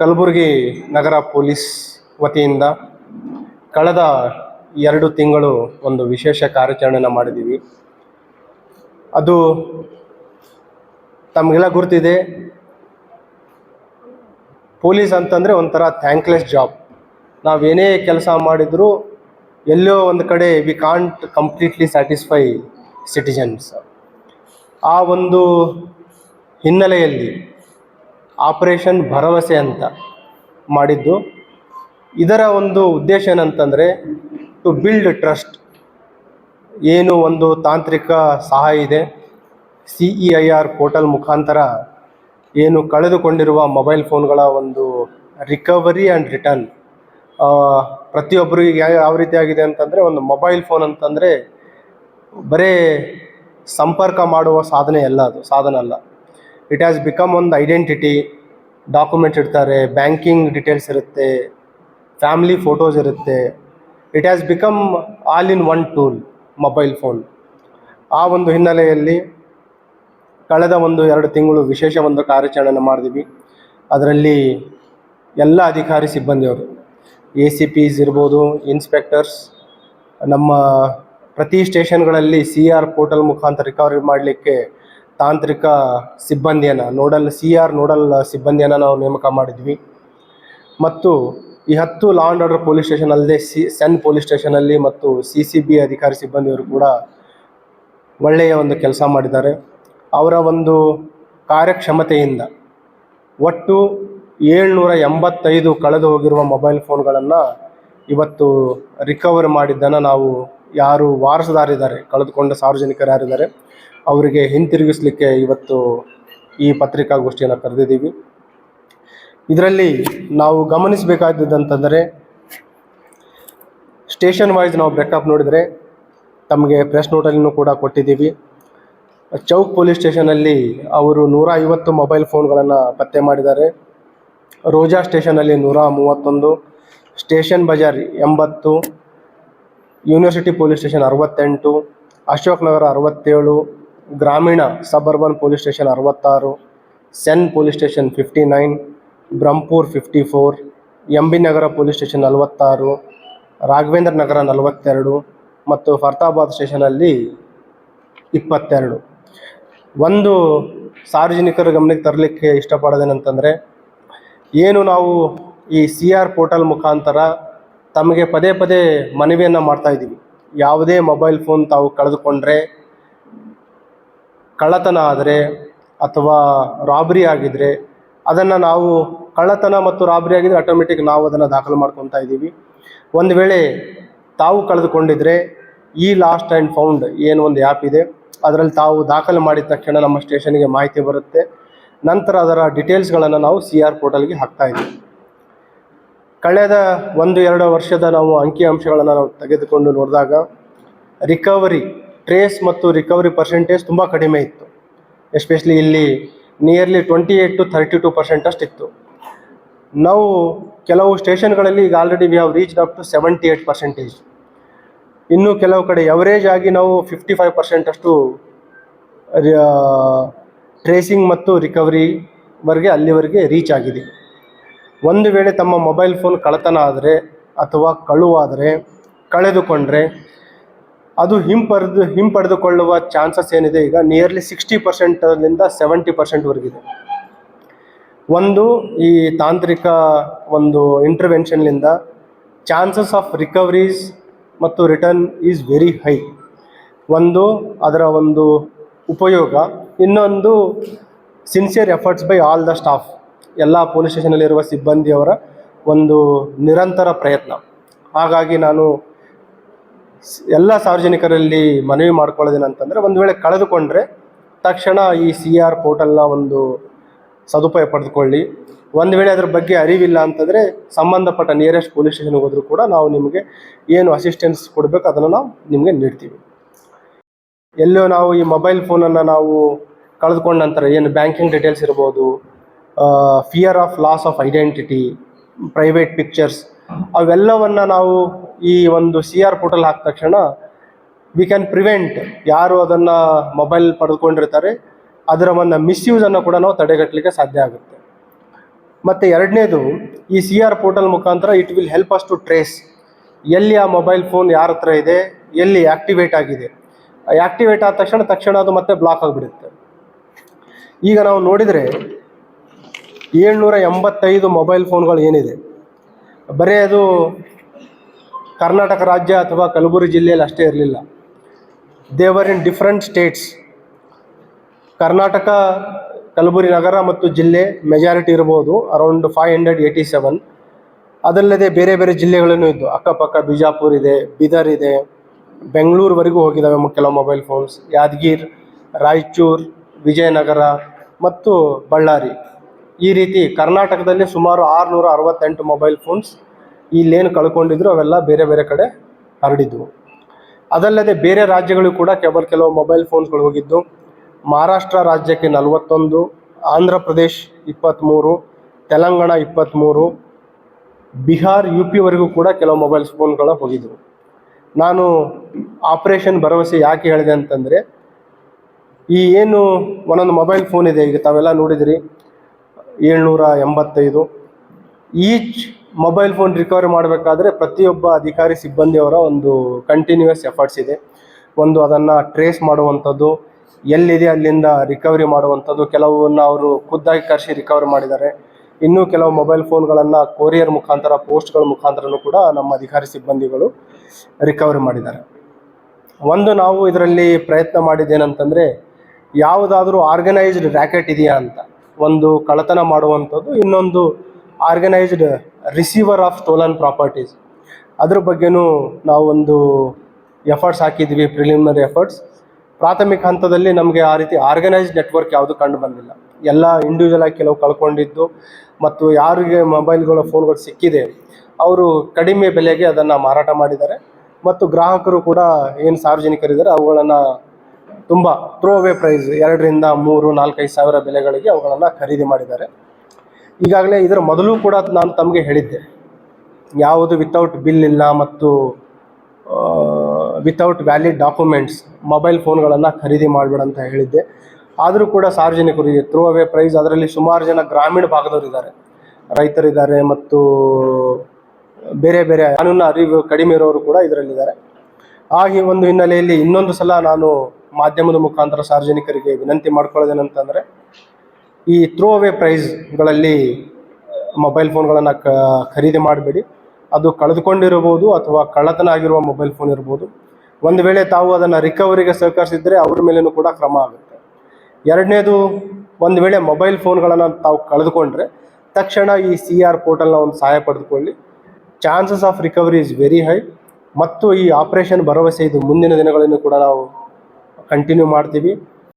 ಕಲಬುರಗಿ ನಗರ police ವತಿಯಿಂದ ಕಳೆದ 2 ತಿಂಗಳು ಒಂದು ವಿಶೇಷ ಕಾರ್ಯಾಚರಣೆಯನ್ನು ಮಾಡಿದ್ದೀವಿ. ಅದು ತಮಗೆಲ್ಲ ಗುರ್ತಿದೆ. ಪೊಲೀಸ್ ಅಂತಂದರೆ ಒಂಥರ ಥ್ಯಾಂಕ್ಲೆಸ್ ಜಾಬ್. ನಾವೇನೇ ಕೆಲಸ ಮಾಡಿದರೂ ಎಲ್ಲೋ ಒಂದು ಕಡೆ we can't completely satisfy citizens. ಆ ಒಂದು ಹಿನ್ನೆಲೆಯಲ್ಲಿ ಆಪರೇಷನ್ ಭರವಸೆ ಅಂತ ಮಾಡಿದ್ದು. ಇದರ ಒಂದು ಉದ್ದೇಶ ಏನಂತಂದರೆ ಟು ಬಿಲ್ಡ್ ಟ್ರಸ್ಟ್. ಏನು ಒಂದು ತಾಂತ್ರಿಕ ಸಹಾಯ ಇದೆ, CEIR ಪೋರ್ಟಲ್ ಮುಖಾಂತರ ಏನು ಕಳೆದುಕೊಂಡಿರುವ ಮೊಬೈಲ್ ಫೋನ್ಗಳ ಒಂದು ರಿಕವರಿ ಆ್ಯಂಡ್ ರಿಟರ್ನ್. ಪ್ರತಿಯೊಬ್ಬರಿಗೆ ಯಾವ ರೀತಿ ಆಗಿದೆ ಅಂತಂದರೆ, ಒಂದು ಮೊಬೈಲ್ ಫೋನ್ ಅಂತಂದರೆ ಬರೀ ಸಂಪರ್ಕ ಮಾಡುವ ಸಾಧನ ಅಲ್ಲ. ಇಟ್ ಹ್ಯಾಸ್ ಬಿಕಮ್ ಒಂದು ಐಡೆಂಟಿಟಿ. ಡಾಕ್ಯುಮೆಂಟ್ಸ್ ಇಡ್ತಾರೆ, ಬ್ಯಾಂಕಿಂಗ್ ಡೀಟೇಲ್ಸ್ ಇರುತ್ತೆ, ಫ್ಯಾಮಿಲಿ ಫೋಟೋಸ್ ಇರುತ್ತೆ. It has become all in one tool mobile phone. ಆ ಒಂದು ಹಿನ್ನೆಲೆಯಲ್ಲಿ ಕಳೆದ 1-2 ತಿಂಗಳು ವಿಶೇಷ ಒಂದು ಕಾರ್ಯಾಚರಣೆಯನ್ನು ಮಾಡಿದ್ವಿ. ಅದರಲ್ಲಿ ಎಲ್ಲ ಅಧಿಕಾರಿ ಸಿಬ್ಬಂದಿಯವರು, ACPs ಇರ್ಬೋದು, ಇನ್ಸ್ಪೆಕ್ಟರ್ಸ್, ನಮ್ಮ ಪ್ರತಿ ಸ್ಟೇಷನ್ಗಳಲ್ಲಿ CR ಪೋರ್ಟಲ್ ಮುಖಾಂತರ ರಿಕವರಿ ಮಾಡಲಿಕ್ಕೆ ತಾಂತ್ರಿಕ ಸಿಬ್ಬಂದಿಯನ್ನು ನೋಡಲ್ ಸಿಬ್ಬಂದಿಯನ್ನು ನಾವು ನೇಮಕ ಮಾಡಿದ್ವಿ. ಮತ್ತು ಈ 10 law and order police station ಅಲ್ಲದೆ ಸೆನ್ ಪೊಲೀಸ್ ಸ್ಟೇಷನಲ್ಲಿ ಮತ್ತು CCB ಅಧಿಕಾರಿ ಸಿಬ್ಬಂದಿಯವರು ಕೂಡ ಒಳ್ಳೆಯ ಒಂದು ಕೆಲಸ ಮಾಡಿದ್ದಾರೆ. ಅವರ ಒಂದು ಕಾರ್ಯಕ್ಷಮತೆಯಿಂದ ಒಟ್ಟು 785 ಕಳೆದು ಹೋಗಿರುವ ಮೊಬೈಲ್ ಫೋನ್ಗಳನ್ನು ಇವತ್ತು ರಿಕವರ್ ಮಾಡಿದ್ದನ್ನು ನಾವು ಯಾರು ವಾರಸುದಾರಿದ್ದಾರೆ, ಕಳೆದುಕೊಂಡ ಸಾರ್ವಜನಿಕರು ಯಾರಿದ್ದಾರೆ ಅವರಿಗೆ ಹಿಂತಿರುಗಿಸಲಿಕ್ಕೆ ಇವತ್ತು ಈ ಪತ್ರಿಕಾಗೋಷ್ಠಿಯನ್ನು ಕರೆದಿದ್ದೀವಿ. ಇದರಲ್ಲಿ ನಾವು ಗಮನಿಸಬೇಕಾದದ್ದಂತಂದರೆ, ಸ್ಟೇಷನ್ ವೈಸ್ ನಾವು ಬ್ರೇಕಪ್ ನೋಡಿದರೆ ತಮಗೆ ಪ್ರೆಸ್ ನೋಟಲ್ಲಿನೂ ಕೂಡ ಕೊಟ್ಟಿದ್ದೀವಿ. ಚೌಕ್ ಪೊಲೀಸ್ ಸ್ಟೇಷನಲ್ಲಿ ಅವರು 150 ಮೊಬೈಲ್ ಫೋನ್ಗಳನ್ನು ಪತ್ತೆ ಮಾಡಿದ್ದಾರೆ. ರೋಜಾ ಸ್ಟೇಷನಲ್ಲಿ 131, station Bazar 80, university police station 68, Ashok Nagar 67, ಗ್ರಾಮೀಣ suburban police station 66, CEN police station 59, Brahmapur 54, MB Nagar police station 46, Raghavendra Nagar 42 ಮತ್ತು ಫರ್ತಾಬಾದ್ ಸ್ಟೇಷನಲ್ಲಿ 22. ಒಂದು ಸಾರ್ವಜನಿಕರ ಗಮನಕ್ಕೆ ತರಲಿಕ್ಕೆ ಇಷ್ಟಪಡೋದೇನಂತಂದರೆ, ಏನು ನಾವು ಈ CR ಪೋರ್ಟಲ್ ಮುಖಾಂತರ ತಮಗೆ ಪದೇ ಪದೇ ಮನವಿಯನ್ನು ಮಾಡ್ತಾಯಿದ್ದೀವಿ. ಯಾವುದೇ ಮೊಬೈಲ್ ಫೋನ್ ತಾವು ಕಳೆದುಕೊಂಡ್ರೆ, ಕಳ್ಳತನ ಆದರೆ ಅಥವಾ ರಾಬ್ರಿ ಆಗಿದ್ದರೆ ಅದನ್ನು ನಾವು ಕಳ್ಳತನ ಮತ್ತು ರಾಬ್ರಿ ಆಗಿದ್ದರೆ ಆಟೋಮೆಟಿಕ್ ನಾವು ಅದನ್ನು ದಾಖಲು ಮಾಡ್ಕೊತಾ ಇದ್ದೀವಿ. ಒಂದು ವೇಳೆ ತಾವು ಕಳೆದುಕೊಂಡಿದ್ದರೆ ಈ ಲಾಸ್ಟ್ ಆ್ಯಂಡ್ ಫೌಂಡ್ ಏನು ಒಂದು ಆ್ಯಪ್ ಇದೆ, ಅದರಲ್ಲಿ ತಾವು ದಾಖಲು ಮಾಡಿದ ತಕ್ಷಣ ನಮ್ಮ ಸ್ಟೇಷನ್ಗೆ ಮಾಹಿತಿ ಬರುತ್ತೆ. ನಂತರ ಅದರ ಡೀಟೇಲ್ಸ್ಗಳನ್ನು ನಾವು CR ಪೋರ್ಟಲ್ಗೆ ಹಾಕ್ತಾಯಿದ್ದೀವಿ. ಕಳೆದ 1-2 ವರ್ಷದ ನಾವು ಅಂಕಿಅಂಶಗಳನ್ನು ನಾವು ತೆಗೆದುಕೊಂಡು ನೋಡಿದಾಗ ರಿಕವರಿ ಟ್ರೇಸ್ ಮತ್ತು ರಿಕವರಿ ಪರ್ಸೆಂಟೇಜ್ ತುಂಬ ಕಡಿಮೆ ಇತ್ತು. ಎಸ್ಪೆಷಲಿ ಇಲ್ಲಿ ನಿಯರ್ಲಿ 28 to 32% ಅಷ್ಟಿತ್ತು. ನಾವು ಕೆಲವು ಸ್ಟೇಷನ್ಗಳಲ್ಲಿ ಈಗ already we have reached up to 78%. ಇನ್ನು ಕೆಲವು ಕಡೆ ಎವರೇಜ್ ಆಗಿ ನಾವು 55% ಅಷ್ಟು ಟ್ರೇಸಿಂಗ್ ಮತ್ತು ರಿಕವರಿವರೆಗೆ ಅಲ್ಲಿವರೆಗೆ ರೀಚ್ ಆಗಿದೆ. ಒಂದು ವೇಳೆ ತಮ್ಮ ಮೊಬೈಲ್ ಫೋನ್ ಕಳ್ಳತನ ಆದರೆ ಅಥವಾ ಕಳೆದುಕೊಂಡ್ರೆ ಅದು ಹಿಂಪಡೆದುಕೊಳ್ಳುವ ಚಾನ್ಸಸ್ ಏನಿದೆ ಈಗ ನಿಯರ್ಲಿ 60%ದಿಂದ 70%ವರೆಗಿದೆ. ಒಂದು ಈ ತಾಂತ್ರಿಕ ಒಂದು ಇಂಟರ್ವೆನ್ಷನ್ನಿಂದ ಚಾನ್ಸಸ್ ಆಫ್ ರಿಕವರೀಸ್ ಮತ್ತು ರಿಟರ್ನ್ ಈಸ್ ವೆರಿ ಹೈ. ಒಂದು ಅದರ ಒಂದು ಉಪಯೋಗ, ಇನ್ನೊಂದು sincere efforts by all the staff, ಎಲ್ಲ ಪೊಲೀಸ್ ಸ್ಟೇಷನಲ್ಲಿರುವ ಸಿಬ್ಬಂದಿಯವರ ಒಂದು ನಿರಂತರ ಪ್ರಯತ್ನ. ಹಾಗಾಗಿ ನಾನು ಎಲ್ಲ ಸಾರ್ವಜನಿಕರಲ್ಲಿ ಮನವಿ ಮಾಡ್ಕೊಳ್ಳೋದೇನಂತಂದರೆ, ಒಂದು ವೇಳೆ ಕಳೆದುಕೊಂಡ್ರೆ ತಕ್ಷಣ ಈ CR ಪೋರ್ಟಲ್ನ ಒಂದು ಸದುಪಯೋಗ ಪಡೆದುಕೊಳ್ಳಿ. ಒಂದು ವೇಳೆ ಅದರ ಬಗ್ಗೆ ಅರಿವಿಲ್ಲ ಅಂತಂದರೆ ಸಂಬಂಧಪಟ್ಟ ನಿಯರೆಸ್ಟ್ ಪೊಲೀಸ್ ಸ್ಟೇಷನ್ಗೆ ಹೋದರೂ ಕೂಡ ನಾವು ನಿಮಗೆ ಏನು ಅಸಿಸ್ಟೆನ್ಸ್ ಕೊಡಬೇಕು ಅದನ್ನು ನಾವು ನಿಮಗೆ ನೀಡ್ತೀವಿ. ಎಲ್ಲೋ ನಾವು ಈ ಮೊಬೈಲ್ ಫೋನನ್ನು ನಾವು ಕಳೆದುಕೊಂಡ ನಂತರ ಏನು ಬ್ಯಾಂಕಿಂಗ್ ಡೀಟೇಲ್ಸ್ ಇರ್ಬೋದು, fear of loss of identity, private pictures, ಅವೆಲ್ಲವನ್ನು ನಾವು ಈ ಒಂದು CR ಪೋರ್ಟಲ್ ಹಾಕಿದ ತಕ್ಷಣ ವಿ ಕ್ಯಾನ್ ಪ್ರಿವೆಂಟ್. ಯಾರು ಅದನ್ನು ಮೊಬೈಲ್ ಪಡೆದುಕೊಂಡಿರ್ತಾರೆ ಅದರ ಒಂದು ಮಿಸ್ಯೂಸನ್ನು ಕೂಡ ನಾವು ತಡೆಗಟ್ಟಲಿಕ್ಕೆ ಸಾಧ್ಯ ಆಗುತ್ತೆ. ಮತ್ತು ಎರಡನೇದು ಈ ಸಿ ಆರ್ ಪೋರ್ಟಲ್ ಮುಖಾಂತರ it will help us to trace ಎಲ್ಲಿ ಆ ಮೊಬೈಲ್ ಫೋನ್ ಯಾರ ಹತ್ರ ಇದೆ, ಎಲ್ಲಿ ಆ್ಯಕ್ಟಿವೇಟ್ ಆಗಿದೆ. ಆ್ಯಕ್ಟಿವೇಟ್ ಆದ ತಕ್ಷಣ ಅದು ಮತ್ತೆ ಬ್ಲಾಕ್ ಆಗಿಬಿಡುತ್ತೆ. ಈಗ ನಾವು ನೋಡಿದರೆ 785 ಮೊಬೈಲ್ ಫೋನ್ಗಳು ಏನಿದೆ, ಬರೀ ಅದು ಕರ್ನಾಟಕ ರಾಜ್ಯ ಅಥವಾ ಕಲಬುರಗಿ ಜಿಲ್ಲೆಯಲ್ಲಿ ಅಷ್ಟೇ ಇರಲಿಲ್ಲ. They were in different states. Karnataka Kalaburagi ನಗರ ಮತ್ತು ಜಿಲ್ಲೆ ಮೆಜಾರಿಟಿ ಇರ್ಬೋದು, ಅರೌಂಡ್ 587. ಅದಲ್ಲದೆ ಬೇರೆ ಬೇರೆ ಜಿಲ್ಲೆಗಳೂ ಇದ್ದು, ಅಕ್ಕಪಕ್ಕ ಬಿಜಾಪುರ ಇದೆ, ಬೀದರ್ ಇದೆ, ಬೆಂಗಳೂರುವರೆಗೂ ಹೋಗಿದ್ದಾವೆ ಕೆಲವು ಮೊಬೈಲ್ ಫೋನ್ಸ್, ಯಾದಗಿರ್, ರಾಯಚೂರು, ವಿಜಯನಗರ ಮತ್ತು ಬಳ್ಳಾರಿ. ಈ ರೀತಿ ಕರ್ನಾಟಕದಲ್ಲಿ ಸುಮಾರು 668 ಮೊಬೈಲ್ ಫೋನ್ಸ್ ಇಲ್ಲೇನು ಕಳ್ಕೊಂಡಿದ್ರು ಅವೆಲ್ಲ ಬೇರೆ ಬೇರೆ ಕಡೆ ಹರಡಿದ್ವು. ಅದಲ್ಲದೆ ಬೇರೆ ರಾಜ್ಯಗಳು ಕೂಡ ಕೆಲವು ಮೊಬೈಲ್ ಫೋನ್ಸ್ಗಳು ಹೋಗಿದ್ದು. ಮಹಾರಾಷ್ಟ್ರ ರಾಜ್ಯಕ್ಕೆ 41, ಆಂಧ್ರ ಪ್ರದೇಶ್ 23, ತೆಲಂಗಾಣ 23, ಬಿಹಾರ್, UP ವರೆಗೂ ಕೂಡ ಕೆಲವು ಮೊಬೈಲ್ ಫೋನ್ಗಳು ಹೋಗಿದ್ದವು. ನಾನು ಆಪರೇಷನ್ ಭರವಸೆ ಯಾಕೆ ಹೇಳಿದೆ ಅಂತಂದರೆ, ಈ ಏನು ಒಂದೊಂದು ಮೊಬೈಲ್ ಫೋನ್ ಇದೆ, ಈಗ ತಾವೆಲ್ಲ ನೋಡಿದಿರಿ 785. ಈಚ್ ಮೊಬೈಲ್ ಫೋನ್ ರಿಕವರಿ ಮಾಡಬೇಕಾದ್ರೆ ಪ್ರತಿಯೊಬ್ಬ ಅಧಿಕಾರಿ ಸಿಬ್ಬಂದಿಯವರ ಒಂದು ಕಂಟಿನ್ಯೂಯಸ್ ಎಫರ್ಟ್ಸ್ ಇದೆ. ಒಂದು ಅದನ್ನು ಟ್ರೇಸ್ ಮಾಡುವಂಥದ್ದು, ಎಲ್ಲಿದೆ ಅಲ್ಲಿಂದ ರಿಕವರಿ ಮಾಡುವಂಥದ್ದು. ಕೆಲವನ್ನ ಅವರು ಖುದ್ದಾಗಿ ಕರೆಸಿ ರಿಕವರಿ ಮಾಡಿದ್ದಾರೆ. ಇನ್ನೂ ಕೆಲವು ಮೊಬೈಲ್ ಫೋನ್ಗಳನ್ನು ಕೊರಿಯರ್ ಮುಖಾಂತರ, ಪೋಸ್ಟ್ಗಳ ಮುಖಾಂತರನೂ ಕೂಡ ನಮ್ಮ ಅಧಿಕಾರಿ ಸಿಬ್ಬಂದಿಗಳು ರಿಕವರಿ ಮಾಡಿದ್ದಾರೆ. ಒಂದು ನಾವು ಇದರಲ್ಲಿ ಪ್ರಯತ್ನ ಮಾಡಿದ್ದೇನಂತಂದರೆ, ಯಾವುದಾದ್ರೂ ಆರ್ಗನೈಸ್ಡ್ ರ್ಯಾಕೆಟ್ ಇದೆಯಾ ಅಂತ, ಒಂದು ಕಳ್ಳತನ ಮಾಡುವಂಥದ್ದು, ಇನ್ನೊಂದು organised receiver of stolen properties, ಅದ್ರ ಬಗ್ಗೆನೂ ನಾವು ಒಂದು ಎಫರ್ಟ್ಸ್ ಹಾಕಿದ್ವಿ, ಪ್ರಿಲಿಮಿನರಿ ಎಫರ್ಟ್ಸ್. ಪ್ರಾಥಮಿಕ ಹಂತದಲ್ಲಿ ನಮಗೆ ಆ ರೀತಿ ಆರ್ಗನೈಸ್ಡ್ ನೆಟ್ವರ್ಕ್ ಯಾವುದು ಕಂಡು ಬಂದಿಲ್ಲ. ಎಲ್ಲ ಇಂಡಿವಿಜುವಲ್ ಆಗಿ ಕೆಲವು ಕಳ್ಕೊಂಡಿದ್ದು, ಮತ್ತು ಯಾರಿಗೆ ಮೊಬೈಲ್ಗಳು, ಫೋನ್ಗಳು ಸಿಕ್ಕಿದೆ ಅವರು ಕಡಿಮೆ ಬೆಲೆಗೆ ಅದನ್ನು ಮಾರಾಟ ಮಾಡಿದ್ದಾರೆ. ಮತ್ತು ಗ್ರಾಹಕರು ಕೂಡ ಏನು ಸಾರ್ವಜನಿಕರಿದ್ದಾರೆ ಅವುಗಳನ್ನು ತುಂಬ ಥ್ರೋ ಅವೇ ಪ್ರೈಸ್ 2 ರಿಂದ 3, 4, 5 ಸಾವಿರ ಬೆಲೆಗಳಿಗೆ ಅವುಗಳನ್ನು ಖರೀದಿ ಮಾಡಿದ್ದಾರೆ. ಈಗಾಗಲೇ ಇದರ ಮೊದಲು ಕೂಡ ನಾನು ತಮಗೆ ಹೇಳಿದ್ದೆ, ಯಾವುದು ವಿತೌಟ್ ಬಿಲ್ ಇಲ್ಲ ಮತ್ತು ವಿತೌಟ್ ವ್ಯಾಲಿಡ್ ಡಾಕ್ಯುಮೆಂಟ್ಸ್ ಮೊಬೈಲ್ ಫೋನ್ಗಳನ್ನು ಖರೀದಿ ಮಾಡಬೇಡ ಅಂತ ಹೇಳಿದ್ದೆ. ಆದರೂ ಕೂಡ ಸಾರ್ವಜನಿಕರಿಗೆ ಥ್ರೋ ಅವೇ ಪ್ರೈಸ್, ಅದರಲ್ಲಿ ಸುಮಾರು ಜನ ಗ್ರಾಮೀಣ ಭಾಗದವರು ಇದ್ದಾರೆ, ರೈತರಿದ್ದಾರೆ ಮತ್ತು ಬೇರೆ ಬೇರೆ ಕಾನೂನು ಅರಿವು ಕಡಿಮೆ ಇರೋರು ಕೂಡ ಇದರಲ್ಲಿದ್ದಾರೆ. ಈ ಒಂದು ಹಿನ್ನೆಲೆಯಲ್ಲಿ ಇನ್ನೊಂದು ಸಲ ನಾನು ಮಾಧ್ಯಮದ ಮುಖಾಂತರ ಸಾರ್ವಜನಿಕರಿಗೆ ವಿನಂತಿ ಮಾಡ್ಕೊಳ್ಳೋದೇನಂತಂದರೆ, ಈ ಥ್ರೋ ಅವೇ ಪ್ರೈಸ್ಗಳಲ್ಲಿ ಮೊಬೈಲ್ ಫೋನ್ಗಳನ್ನು ಖರೀದಿ ಮಾಡಬೇಡಿ. ಅದು ಕಳೆದುಕೊಂಡಿರಬಹುದು ಅಥವಾ ಕಳ್ಳತನ ಆಗಿರುವ ಮೊಬೈಲ್ ಫೋನ್ ಇರ್ಬೋದು. ಒಂದು ವೇಳೆ ತಾವು ಅದನ್ನು ರಿಕವರಿಗೆ ಸಹಕರಿಸಿದರೆ ಅವ್ರ ಮೇಲೇನೂ ಕೂಡ ಕ್ರಮ ಆಗುತ್ತೆ. ಎರಡನೇದು, ಒಂದು ವೇಳೆ ಮೊಬೈಲ್ ಫೋನ್ಗಳನ್ನು ತಾವು ಕಳೆದುಕೊಂಡ್ರೆ ತಕ್ಷಣ ಈ CR ಪೋರ್ಟಲ್ನ ಒಂದು ಸಹಾಯ ಪಡೆದುಕೊಳ್ಳಿ. Chances of recovery is very high. ಮತ್ತು ಈ ಆಪರೇಷನ್ ಭರವಸೆ ಇದು ಮುಂದಿನ ದಿನಗಳನ್ನು ಕೂಡ ನಾವು ಕಂಟಿನ್ಯೂ ಮಾಡ್ತೀವಿ.